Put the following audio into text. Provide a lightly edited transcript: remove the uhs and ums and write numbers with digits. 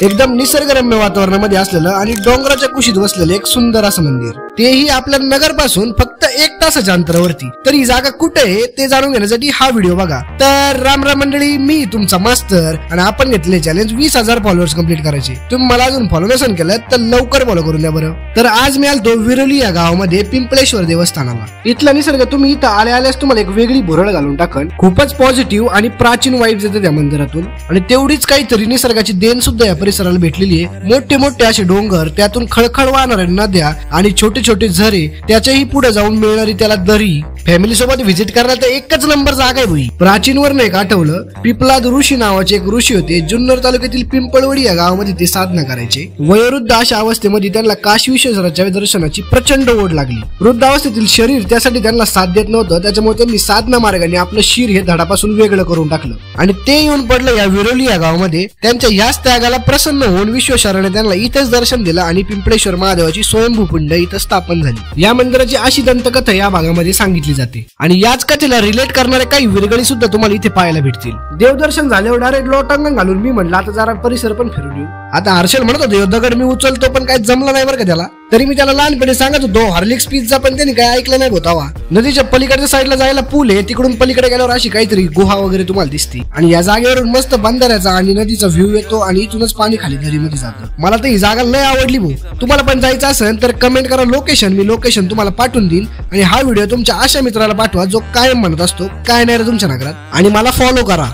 एकदम निसर्गरम्य वातावरणामध्ये असलेलं आणि डोंगराच्या कुशीत बसलेलं एक सुंदर असं मंदिर, तेही आपल्या नगर पासून फक्त 1 तासाच्या अंतरावरती। तर ही जागा कुठे आहे ते जाणून घेण्यासाठी हा व्हिडिओ बघा। तर राम राम मंडळी, मी तुमचा मास्तर आणि आपण घेतले चॅलेंज 20,000 फॉलोअर्स कंप्लीट करायचे। तुम्ही मला अजून फॉलो नसेल केलं तर लवकर फॉलो करून द्या बरं। तर आज मी आलो विरोली या गावामध्ये पिंपळेश्वर देवस्थानाला। इथला निसर्ग तुम्ही इथं आल्यास तुम्हाला एक वेगळी भुरळ घालून टाकन। खूपच पॉझिटिव्ह आणि प्राचीन वाईब्स येते त्या मंदिरातून आणि तेवढीच काहीतरी निसर्गाची देण सुद्धा या परिसराला भेटलेली आहे। मोठे मोठे असे डोंगर, त्यातून खळखळ वाहणाऱ्या नद्या आणि छोटे छोटे झरे, त्याच्याही पुढे जाऊन मिळणारी त्याला दरी। फॅमिली सोबत व्हिजिट करायला तर एकच नंबर जागा आहे भाई। प्राचीन वरनं एक आठवलं, पिपलाद ऋषी नावाचे एक ऋषी होते। जुन्नर तालुक्यातील पिंपळवडी या गावामध्ये ते साधना करायचे। वयोवृद्ध अशा अवस्थेमध्ये त्यांना काशी विश्वेश्वराच्या दर्शनाची प्रचंड ओढ लागली। वृद्ध अवस्थेतील शरीर त्यासाठी त्यांना साथ देत नव्हतं, त्याच्यामुळे त्यांनी साधना मार्गाने आपलं शिर हे धडापासून वेगळं करून टाकलं आणि ते येऊन पडलं या विरोली या गावामध्ये। त्यांच्या याच त्यागाला प्रसन्न होऊन विश्वेश्वराने त्यांना इथेच दर्शन दिलं आणि पिंपळेश्वर महादेवाची स्वयंभू पिंड इथं स्थापन झाली। या मंदिराची अशी दंतकथा या भागामध्ये सांगितली जाते आणि याच कथेला रिलेट करणारे काही विरगळी सुद्धा तुम्हाला इथे पाहायला भेटतील। देवदर्शन झाल्यावर डायरेक्ट लोटांगण घालून मी म्हणलं आता जरा परिसर पण फिरून येऊ। आता हर्षल म्हणत होते दगड मी उचलतो, पण काय जमलं नाही बरं का त्याला। तरी मी त्याला लहानपणी सांगत होतो हॉर्लिक्स पिझ्झा, पण त्यांनी काय ऐकलं नाही होता। नदीच्या पलीकडच्या साईडला जायला पूल आहे, तिकडून पलीकडे गेल्यावर अशी काहीतरी गुहा वगैरे तुम्हाला दिसते आणि या जागेवरून मस्त बंधाऱ्याचा आणि नदीचा व्ह्यू येतो आणि इथूनच पाणी खाली दरीमध्ये जातं। मला तर ही जागा लय आवडली भाऊ। तुम्हाला पण जायचं असेल तर कमेंट करा लोकेशन, मी लोकेशन तुम्हाला पाठवून देईन आणि हा व्हिडिओ तुमच्या अशा मित्राला पाठवा जो कायम म्हणत असतो काय नाही रे तुमच्या नगरात, आणि मला फॉलो करा।